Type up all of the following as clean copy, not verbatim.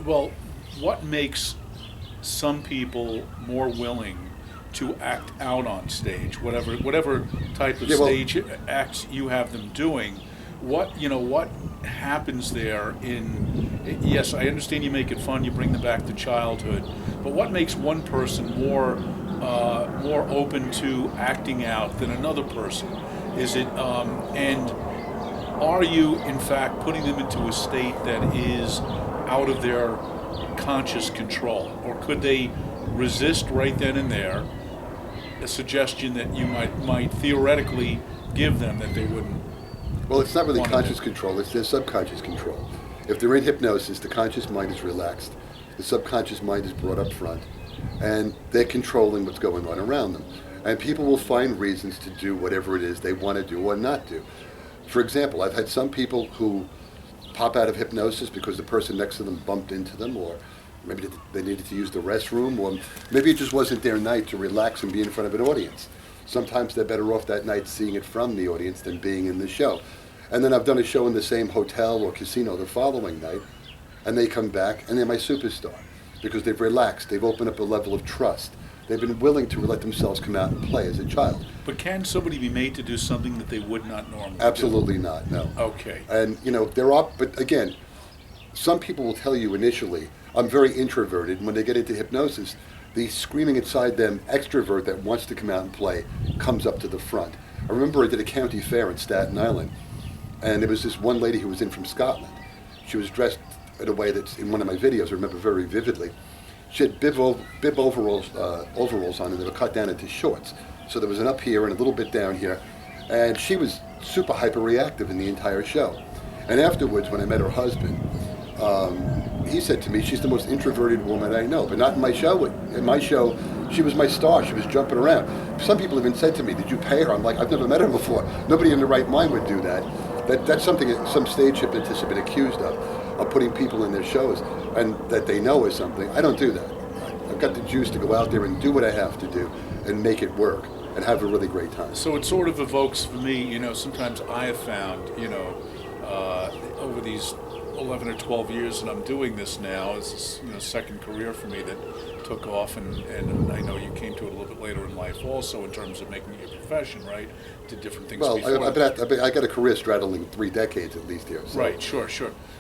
Well, what makes some people more willing to act out on stage, whatever type of Yeah, well, stage acts you have them doing? What happens there in? Yes, I understand you make it fun, you bring them back to childhood, but what makes one person more open to acting out than another person? Is it and are you in fact putting them into a state that is out of their conscious control, or could they resist right then and there a suggestion that you might theoretically give them that they wouldn't well, it's not really want to conscious do? control, it's their subconscious control. If they're in hypnosis, the conscious mind is relaxed, the subconscious mind is brought up front, and they're controlling what's going on around them. And people will find reasons to do whatever it is they want to do or not do. For example, I've had some people who pop out of hypnosis because the person next to them bumped into them, or maybe they needed to use the restroom, or maybe it just wasn't their night to relax and be in front of an audience. Sometimes they're better off that night seeing it from the audience than being in the show. And then I've done a show in the same hotel or casino the following night, and they come back and they're my superstar because they've relaxed, they've opened up a level of trust. They've been willing to let themselves come out and play as a child. But can somebody be made to do something that they would not normally Absolutely not, no. do? Okay. And, but again, some people will tell you initially, I'm very introverted, and when they get into hypnosis, the screaming inside them extrovert that wants to come out and play comes up to the front. I remember I did a county fair in Staten Island, and there was this one lady who was in from Scotland. She was dressed in a way that's in one of my videos, I remember very vividly. She had bib overalls on, and they were cut down into shorts. So there was an up here and a little bit down here, and she was super hyper reactive in the entire show. And afterwards, when I met her husband, he said to me, she's the most introverted woman I know, but not in my show. In my show, she was my star. She was jumping around. Some people even said to me, did you pay her? I'm like, I've never met her before. Nobody in their right mind would do that. That's something that some stage hypnotists have been accused of putting people in their shows, and that they know is something. I don't do that. I've got the juice to go out there and do what I have to do and make it work and have a really great time. So it sort of evokes for me, sometimes I have found, over these 11 or 12 years that I'm doing this now, it's second career for me that took off, and I know you came to it a little bit later in life also in terms of making it a profession, right? Did different things Well, before. I got a career straddling 3 decades at least here. So. Right, sure.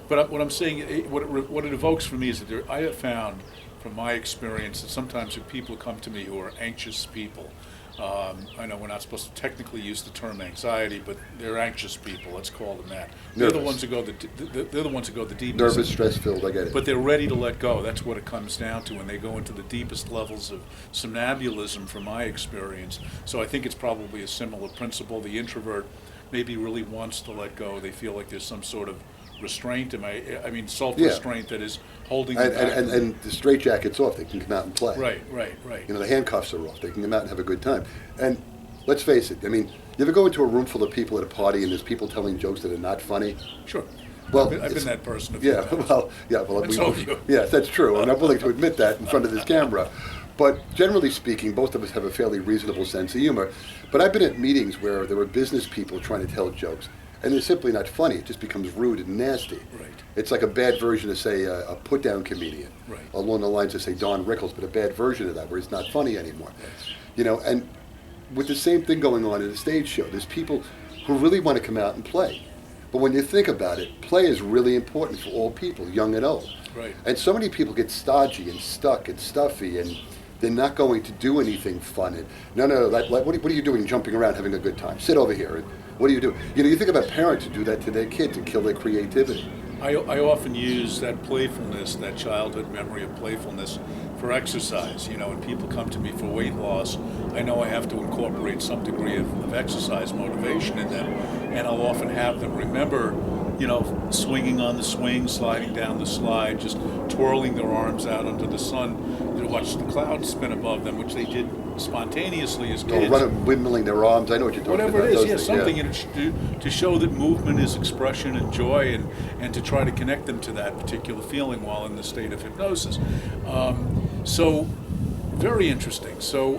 But what I'm saying, what it evokes for me is that I have found from my experience that sometimes when people come to me who are anxious people, I know we're not supposed to technically use the term anxiety, but they're anxious people. Let's call them that. They're the ones who go they're the ones who go the deepest. Nervous, stress-filled. I get it. But they're ready to let go. That's what it comes down to when they go into the deepest levels of somnambulism, from my experience. So I think it's probably a similar principle. The introvert maybe really wants to let go. They feel like there's some sort of restraint. I mean self-restraint that is holding them back. And the straitjacket's off. They can come out and play. Right. The handcuffs are off. They can come out and have a good time. And let's face it. I mean, you ever go into a room full of people at a party and there's people telling jokes that are not funny? Sure. Well, I've been that person a few Yeah. times. Well. And so have you. Yes, that's true. I'm not willing to admit that in front of this camera. But generally speaking, both of us have a fairly reasonable sense of humor. But I've been at meetings where there were business people trying to tell jokes, and they're simply not funny. It just becomes rude and nasty. Right. It's like a bad version of, say, a put-down comedian, Right. along the lines of, say, Don Rickles, but a bad version of that, where it's not funny anymore. And with the same thing going on at a stage show, there's people who really want to come out and play. But when you think about it, play is really important for all people, young and old. Right. And so many people get stodgy and stuck and stuffy, and they're not going to do anything fun. And what are you doing jumping around having a good time? Sit over here. And what do you do? You think about parents who do that to their kids and kill their creativity. I often use that playfulness, that childhood memory of playfulness, for exercise. When people come to me for weight loss, I know I have to incorporate some degree of exercise motivation in them, and I'll often have them remember, swinging on the swing, sliding down the slide, just twirling their arms out under the sun to watch the clouds spin above them, which they did spontaneously as kids. Windmilling their arms. I know what you're talking about. Whatever it is, things, something to show that movement is expression and joy, and to try to connect them to that particular feeling while in the state of hypnosis. So, very interesting. So,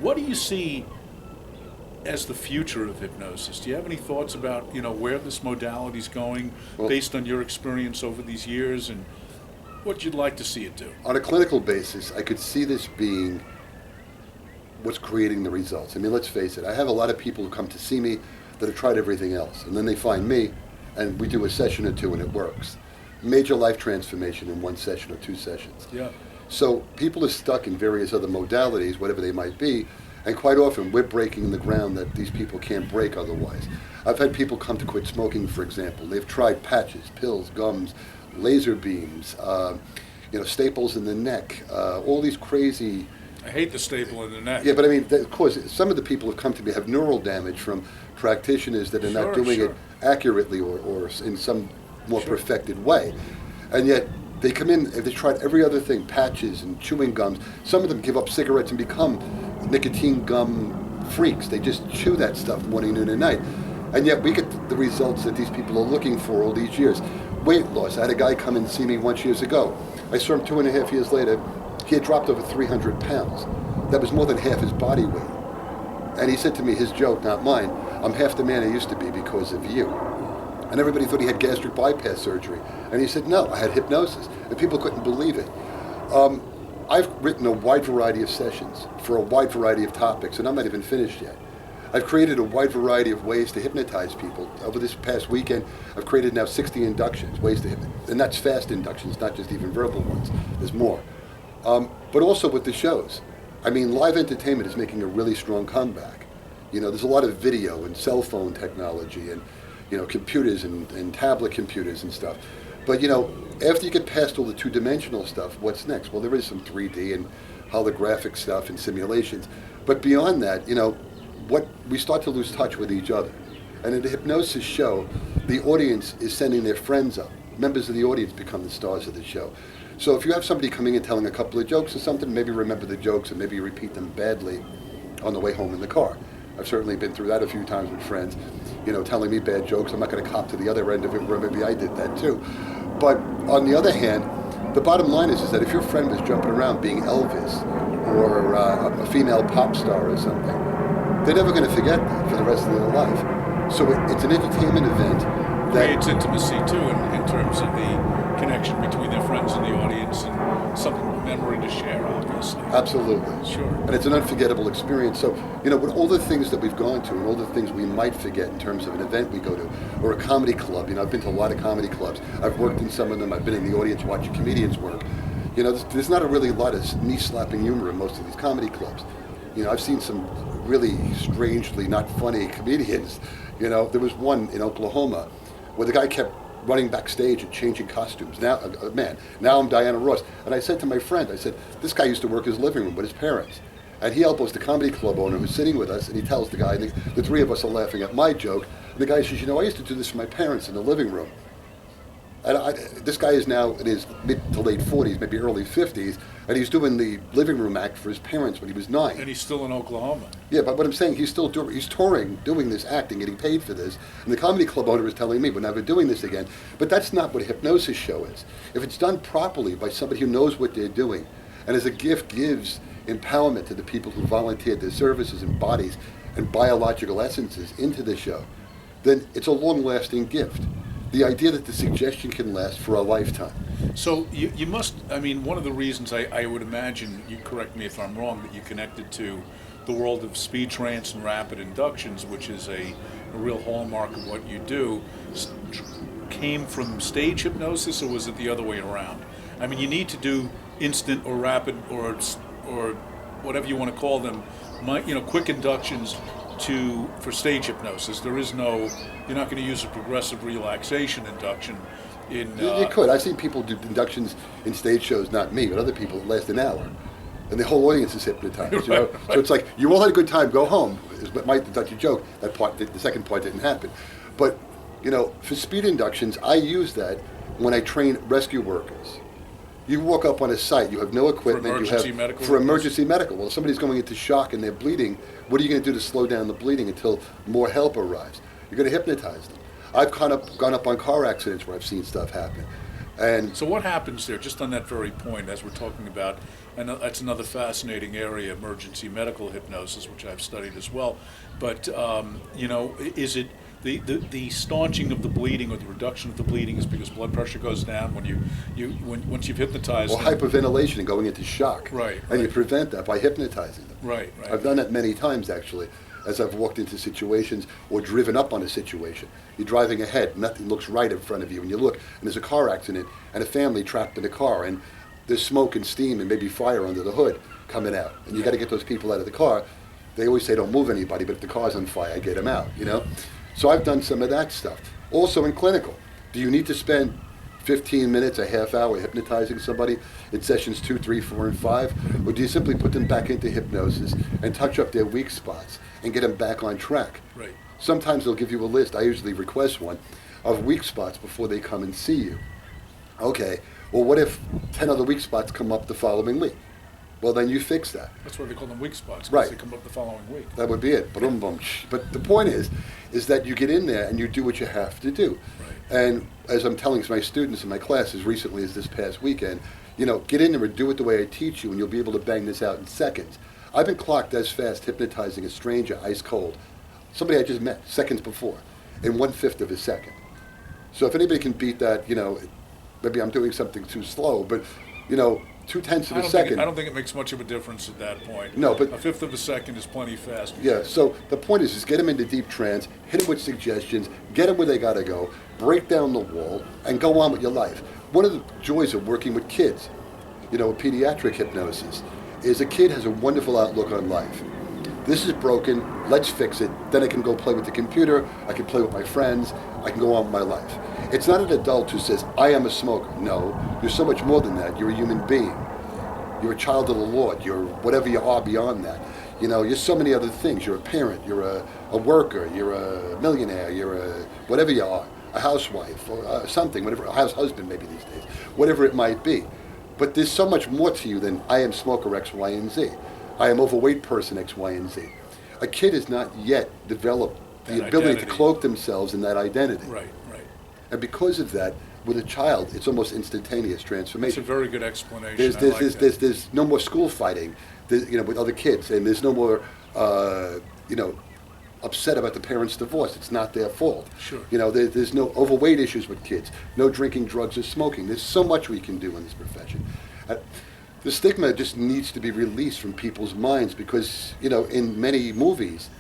what do you see as the future of hypnosis? Do you have any thoughts about where this modality is going, based on your experience over these years? And what you'd like to see it do. On a clinical basis, I could see this being what's creating the results. I mean, let's face it, I have a lot of people who come to see me that have tried everything else, and then they find me, and we do a session or two, and it works. Major life transformation in one session or 2 sessions. Yeah. So people are stuck in various other modalities, whatever they might be, and quite often we're breaking the ground that these people can't break otherwise. I've had people come to quit smoking, for example. They've tried patches, pills, gums, laser beams, staples in the neck, all these crazy... I hate the staple in the neck. Yeah, but I mean, of course, some of the people who come to me have neural damage from practitioners that are not doing it accurately or in some more perfected way. And yet, they come in, they've tried every other thing, patches and chewing gums. Some of them give up cigarettes and become nicotine gum freaks. They just chew that stuff morning, noon, and night. And yet we get the results that these people are looking for all these years. Weight loss. I had a guy come and see me once years ago. I saw him 2.5 years later. He had dropped over 300 pounds. That was more than half his body weight. And he said to me, his joke, not mine, I'm half the man I used to be because of you. And everybody thought he had gastric bypass surgery. And he said, no, I had hypnosis. And people couldn't believe it. I've written a wide variety of sessions for a wide variety of topics, and I'm not even finished yet. I've created a wide variety of ways to hypnotize people. Over this past weekend, I've created now 60 inductions, ways to hypnotize. And that's fast inductions, not just even verbal ones. There's more. But also with the shows. I mean, live entertainment is making a really strong comeback. There's a lot of video and cell phone technology and, computers and tablet computers and stuff. But, after you get past all the 2-dimensional stuff, what's next? Well, there is some 3D and holographic stuff and simulations. But beyond that, we start to lose touch with each other. And in the hypnosis show, the audience is sending their friends up. Members of the audience become the stars of the show. So if you have somebody coming in telling a couple of jokes or something, maybe remember the jokes and maybe you repeat them badly on the way home in the car. I've certainly been through that a few times with friends, telling me bad jokes. I'm not going to cop to the other end of it where maybe I did that too. But on the other hand, the bottom line is that if your friend was jumping around being Elvis or a female pop star or something, they're never going to forget that for the rest of their life. So it's an entertainment event that creates intimacy too in terms of the connection between their friends and the audience and something, memory to share, obviously. Absolutely. Sure. And it's an unforgettable experience. So, with all the things that we've gone to and all the things we might forget in terms of an event we go to or a comedy club, I've been to a lot of comedy clubs. I've worked in some of them. I've been in the audience watching comedians work. There's not a really lot of knee-slapping humor in most of these comedy clubs. I've seen some really strangely not funny comedians. There was one in Oklahoma where the guy kept running backstage and changing costumes. Now I'm Diana Ross. And I said to my friend, this guy used to work in his living room with his parents. And he elbows the comedy club owner who's sitting with us, and he tells the guy, and the 3 of us are laughing at my joke. And the guy says, I used to do this for my parents in the living room. And this guy is now in his mid to late 40s, maybe early 50s, and he's doing the living room act for his parents when he was 9. And he's still in Oklahoma. Yeah, but what I'm saying, he's touring, doing this acting, getting paid for this. And the comedy club owner is telling me, we're never doing this again. But that's not what a hypnosis show is. If it's done properly by somebody who knows what they're doing, and as a gift gives empowerment to the people who volunteered their services and bodies and biological essences into the show, then it's a long-lasting gift. The idea that the suggestion can last for a lifetime. So you must, one of the reasons I would imagine, you correct me if I'm wrong, that you connected to the world of speed trance and rapid inductions, which is a real hallmark of what you do, came from stage hypnosis, or was it the other way around? You need to do instant or rapid or whatever you want to call them, quick inductions for stage hypnosis. There is no, you're not going to use a progressive relaxation induction in... You could. I've seen people do inductions in stage shows, not me, but other people that last an hour. And the whole audience is hypnotized, Right. So it's like, you all had a good time, go home. That's a joke. That part, the second part didn't happen. But, for speed inductions, I use that when I train rescue workers. You walk up on a site, you have no equipment. For emergency medical? For emergency medical. Well, if somebody's going into shock and they're bleeding, what are you going to do to slow down the bleeding until more help arrives? You're going to hypnotize them. I've gone up on car accidents where I've seen stuff happen. And so what happens there, just on that very point, as we're talking about, and that's another fascinating area, emergency medical hypnosis, which I've studied as well, but, is it the staunching of the bleeding or the reduction of the bleeding is because blood pressure goes down once you've hypnotized Or them. hyperventilation and going into shock. Right, And you right. prevent that by hypnotizing them. Right. I've done that many times, actually, as I've walked into situations or driven up on a situation. You're driving ahead, nothing looks right in front of you, and you look, and there's a car accident, and a family trapped in a car, and there's smoke and steam and maybe fire under the hood coming out, and you got to get those people out of the car. They always say don't move anybody, but if the car's on fire, get them out, you know? So I've done some of that stuff. Also in clinical, do you need to spend 15 minutes, a half hour hypnotizing somebody in sessions 2, 3, 4, and 5? Or do you simply put them back into hypnosis and touch up their weak spots and get them back on track? Right. Sometimes they'll give you a list, I usually request one, of weak spots before they come and see you. Okay, well what if 10 other weak spots come up the following week? Well then you fix that. That's why they call them weak spots, because Right. they come up the following week. That would be it. Boom, boom. But the point is that you get in there and you do what you have to do. Right. And as I'm telling my students in my class as recently as this past weekend, get in there and do it the way I teach you, and you'll be able to bang this out in seconds. I've been clocked as fast hypnotizing a stranger, ice cold, somebody I just met seconds before, in 1/5 of a second. So if anybody can beat that, maybe I'm doing something too slow, but 2/10 of a second. I don't think it makes much of a difference at that point. No, but- 1/5 of a second is plenty fast. Yeah, so the point is get them into deep trance, hit them with suggestions, get them where they gotta go, break down the wall, and go on with your life. One of the joys of working with kids, with pediatric hypnosis, is a kid has a wonderful outlook on life. This is broken, let's fix it, then I can go play with the computer, I can play with my friends, I can go on with my life. It's not an adult who says, I am a smoker. No, you're so much more than that. You're a human being. You're a child of the Lord. You're whatever you are beyond that. You're so many other things. You're a parent. You're a worker. You're a millionaire. You're a whatever you are, a housewife or something, whatever, a house husband maybe these days, whatever it might be. But there's so much more to you than I am smoker X, Y, and Z. I am overweight person X, Y, and Z. A kid has not yet developed the That ability identity. to cloak themselves in that identity. Right. And because of that, with a child, it's almost instantaneous That's a transformation. very good explanation. There's no more school fighting, with other kids, and there's no more, upset about the parents' divorce. It's not their fault. Sure. There's no overweight issues with kids, no drinking, drugs, or smoking. There's so much we can do in this profession. The stigma just needs to be released from people's minds because, in many movies,